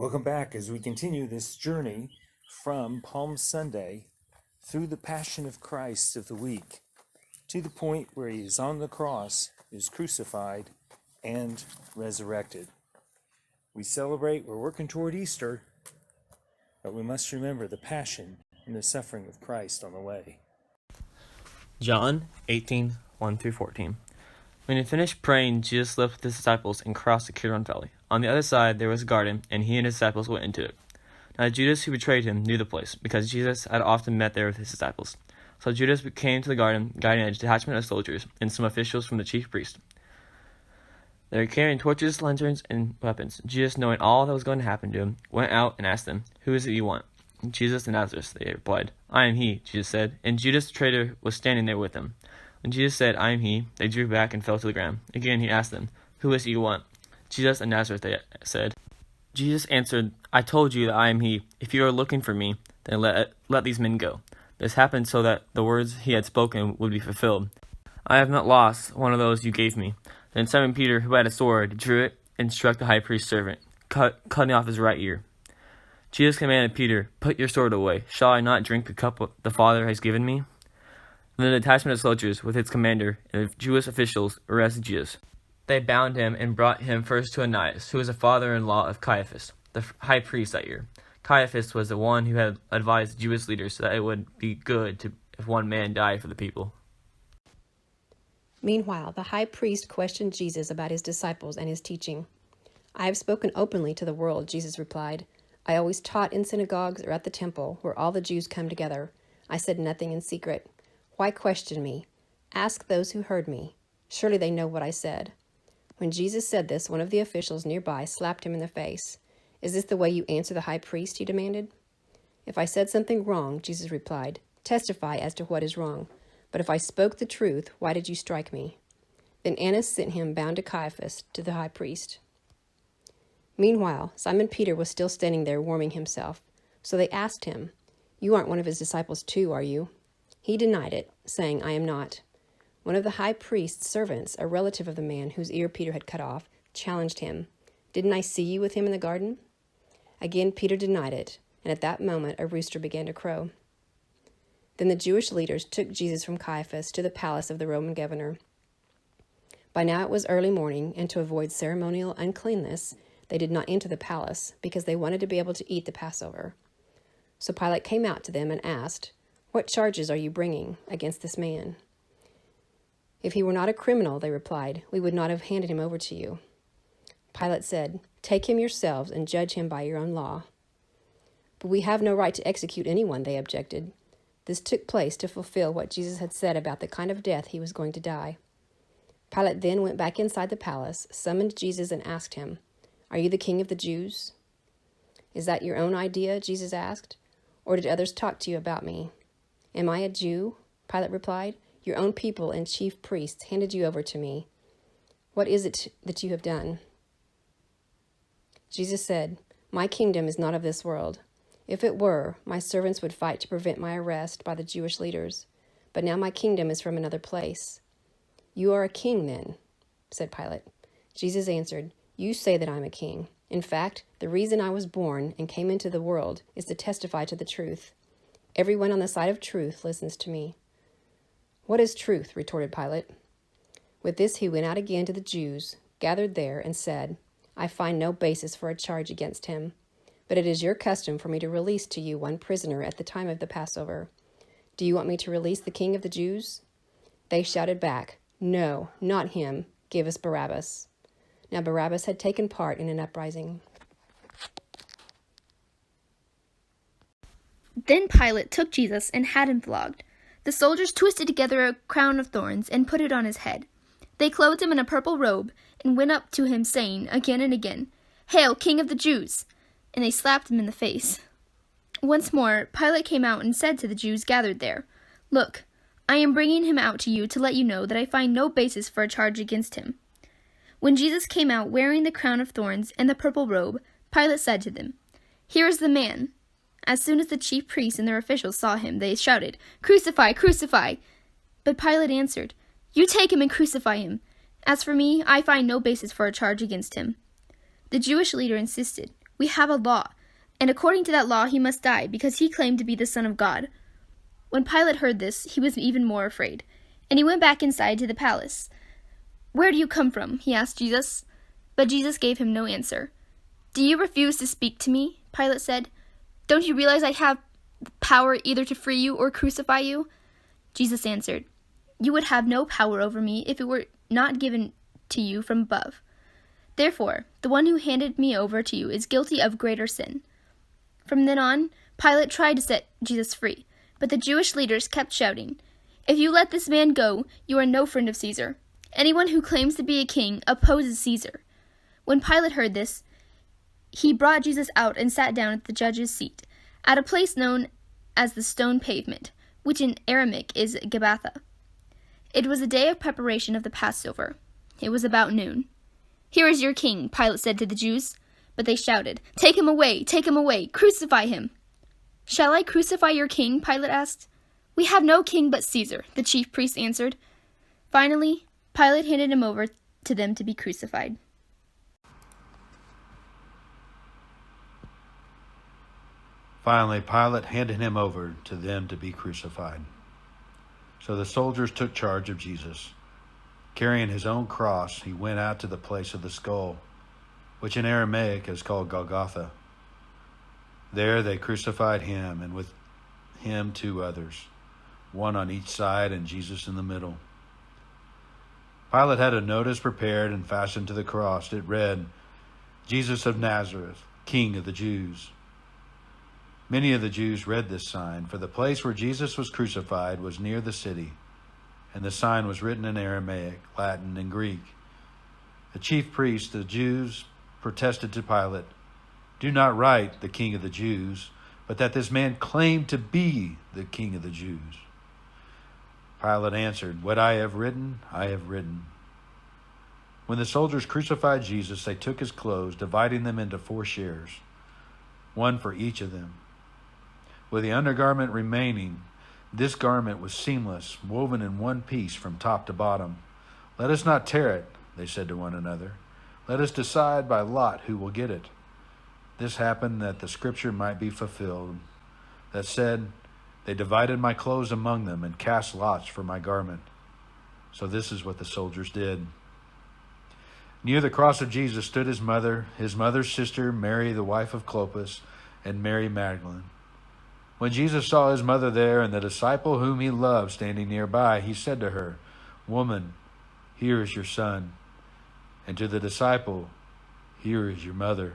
Welcome back as we continue this journey from Palm Sunday through the Passion of Christ of the week to the point where he is on the cross, is crucified, and resurrected. We celebrate, we're working toward Easter, but we must remember the passion and the suffering of Christ on the way. John 18:1-14. When he finished praying, Jesus left with his disciples and crossed the Kidron Valley. On the other side there was a garden, and he and his disciples went into it. Now Judas, who betrayed him, knew the place, because Jesus had often met there with his disciples. So Judas came to the garden, guiding a detachment of soldiers and some officials from the chief priest. They were carrying torches, lanterns, and weapons. Jesus, knowing all that was going to happen to him, went out and asked them, "Who is it you want?" "Jesus of Nazareth," they replied. "I am he," Jesus said, and Judas the traitor was standing there with them. When Jesus said, "I am he," they drew back and fell to the ground. Again he asked them, "Who is it you want?" "Jesus of Nazareth," they said. Jesus answered, "I told you that I am he. If you are looking for me, then let these men go." This happened so that the words he had spoken would be fulfilled. "I have not lost one of those you gave me." Then Simon Peter, who had a sword, drew it and struck the high priest's servant, cutting off his right ear. Jesus commanded Peter, "Put your sword away. Shall I not drink the cup the Father has given me?" Then the detachment of soldiers, with its commander and the Jewish officials, arrested Jesus. They bound him and brought him first to Ananias, who was a father-in-law of Caiaphas, the high priest that year. Caiaphas was the one who had advised the Jewish leaders that it would be good if one man died for the people. Meanwhile, the high priest questioned Jesus about his disciples and his teaching. "I have spoken openly to the world," Jesus replied. "I always taught in synagogues or at the temple, where all the Jews come together. I said nothing in secret. Why question me? Ask those who heard me. Surely they know what I said." When Jesus said this, one of the officials nearby slapped him in the face. "Is this the way you answer the high priest?" he demanded. "If I said something wrong," Jesus replied, "testify as to what is wrong. But if I spoke the truth, why did you strike me?" Then Annas sent him bound to Caiaphas, to the high priest. Meanwhile, Simon Peter was still standing there warming himself. So they asked him, "You aren't one of his disciples too, are you?" He denied it, saying, "I am not." One of the high priest's servants, a relative of the man whose ear Peter had cut off, challenged him, "Didn't I see you with him in the garden?" Again Peter denied it, and at that moment a rooster began to crow. Then the Jewish leaders took Jesus from Caiaphas to the palace of the Roman governor. By now it was early morning, and to avoid ceremonial uncleanness, they did not enter the palace, because they wanted to be able to eat the Passover. So Pilate came out to them and asked, "What charges are you bringing against this man?" "If he were not a criminal," they replied, "we would not have handed him over to you." Pilate said, "Take him yourselves and judge him by your own law." "But we have no right to execute anyone," they objected. This took place to fulfill what Jesus had said about the kind of death he was going to die. Pilate then went back inside the palace, summoned Jesus, and asked him, "Are you the king of the Jews?" "Is that your own idea?" Jesus asked. "Or did others talk to you about me?" "Am I a Jew?" Pilate replied. "Your own people and chief priests handed you over to me. What is it that you have done?" Jesus said, "My kingdom is not of this world. If it were, my servants would fight to prevent my arrest by the Jewish leaders. But now my kingdom is from another place." "You are a king, then?" said Pilate. Jesus answered, "You say that I am a king. In fact, the reason I was born and came into the world is to testify to the truth. Everyone on the side of truth listens to me." "What is truth?" retorted Pilate. With this he went out again to the Jews, gathered there, and said, "I find no basis for a charge against him. But it is your custom for me to release to you one prisoner at the time of the Passover. Do you want me to release the king of the Jews?" They shouted back, "No, not him. Give us Barabbas." Now Barabbas had taken part in an uprising. Then Pilate took Jesus and had him flogged. The soldiers twisted together a crown of thorns and put it on his head. They clothed him in a purple robe and went up to him, saying again and again, "Hail, King of the Jews!" And they slapped him in the face. Once more, Pilate came out and said to the Jews gathered there, "Look, I am bringing him out to you to let you know that I find no basis for a charge against him." When Jesus came out wearing the crown of thorns and the purple robe, Pilate said to them, "Here is the man." As soon as the chief priests and their officials saw him, they shouted, "Crucify, crucify!" But Pilate answered, "You take him and crucify him. As for me, I find no basis for a charge against him." The Jewish leader insisted, We have a law, and according to that law he must die, because he claimed to be the Son of God." When Pilate heard this, he was even more afraid, and he went back inside to the palace. "Where do you come from?" he asked Jesus. But Jesus gave him no answer. "Do you refuse to speak to me?" Pilate said. "Don't you realize I have power either to free you or crucify you?" Jesus answered, "You would have no power over me if it were not given to you from above. Therefore, the one who handed me over to you is guilty of greater sin." From then on, Pilate tried to set Jesus free, but the Jewish leaders kept shouting, "If you let this man go, you are no friend of Caesar. Anyone who claims to be a king opposes Caesar." When Pilate heard this, he brought Jesus out and sat down at the judge's seat, at a place known as the Stone Pavement, which in Aramaic is Gabbatha. It was the day of preparation of the Passover. It was about noon. "Here is your king," Pilate said to the Jews. But they shouted, take him away, crucify him." "Shall I crucify your king?" Pilate asked. "We have no king but Caesar," the chief priests answered. Finally, Pilate handed him over to them to be crucified. Finally, Pilate handed him over to them to be crucified. So the soldiers took charge of Jesus. Carrying his own cross, he went out to the place of the skull, which in Aramaic is called Golgotha. There they crucified him, and with him 2 others, one on each side and Jesus in the middle. Pilate had a notice prepared and fastened to the cross. It read, "Jesus of Nazareth, King of the Jews." Many of the Jews read this sign, for the place where Jesus was crucified was near the city, and the sign was written in Aramaic, Latin, and Greek. The chief priests, the Jews, protested to Pilate, "Do not write the King of the Jews, but that this man claimed to be the King of the Jews." Pilate answered, "What I have written, I have written." When the soldiers crucified Jesus, they took his clothes, dividing them into 4 shares, one for each of them. With the undergarment remaining, this garment was seamless, woven in one piece from top to bottom. "Let us not tear it," they said to one another. "Let us decide by lot who will get it." This happened that the scripture might be fulfilled, that said, "They divided my clothes among them and cast lots for my garment." So this is what the soldiers did. Near the cross of Jesus stood his mother's sister, Mary, the wife of Clopas, and Mary Magdalene. When Jesus saw his mother there and the disciple whom he loved standing nearby, he said to her, "Woman, here is your son," and to the disciple, "Here is your mother."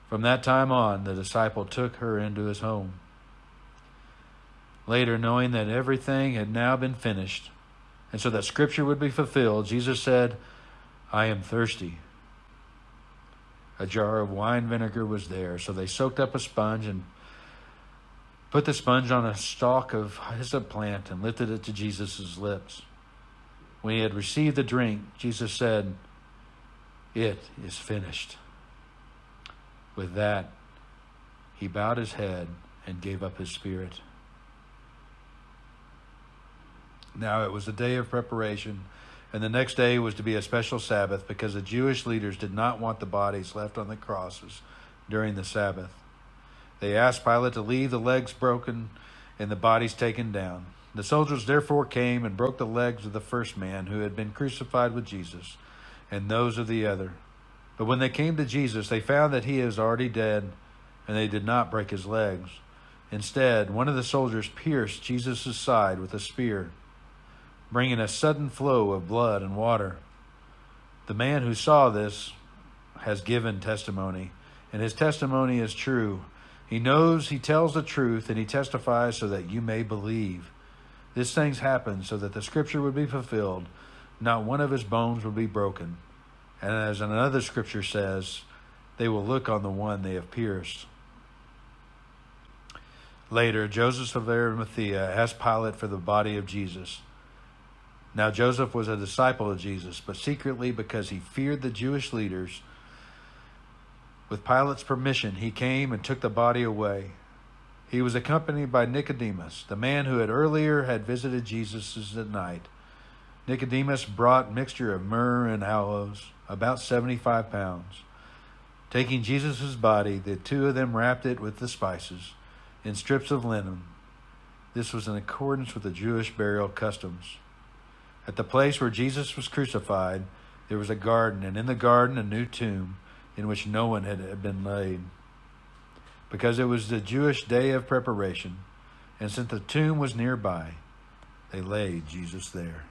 From that time on, the disciple took her into his home. Later, knowing that everything had now been finished, and so that scripture would be fulfilled, Jesus said, "I am thirsty." A jar of wine vinegar was there, so they soaked up a sponge and put the sponge on a stalk of hyssop plant and lifted it to Jesus' lips. When he had received the drink, Jesus said, "It is finished." With that, he bowed his head and gave up his spirit. Now it was the day of preparation, and the next day was to be a special Sabbath, because the Jewish leaders did not want the bodies left on the crosses during the Sabbath. They asked Pilate to leave the legs broken and the bodies taken down. The soldiers therefore came and broke the legs of the first man who had been crucified with Jesus, and those of the other. But when they came to Jesus, they found that he was already dead, and they did not break his legs. Instead, one of the soldiers pierced Jesus' side with a spear, bringing a sudden flow of blood and water. The man who saw this has given testimony, and his testimony is true. He knows he tells the truth, and he testifies so that you may believe. These things happened so that the scripture would be fulfilled. Not one of his bones would be broken. And as another scripture says, they will look on the one they have pierced. Later, Joseph of Arimathea asked Pilate for the body of Jesus. Now Joseph was a disciple of Jesus, but secretly, because he feared the Jewish leaders, with Pilate's permission, he came and took the body away. He was accompanied by Nicodemus, the man who earlier had visited Jesus at night. Nicodemus brought mixture of myrrh and aloes, about 75 pounds. Taking Jesus' body, the two of them wrapped it with the spices in strips of linen. This was in accordance with the Jewish burial customs. At the place where Jesus was crucified, there was a garden, and in the garden a new tomb in which no one had been laid. Because it was the Jewish day of preparation, and since the tomb was nearby, they laid Jesus there.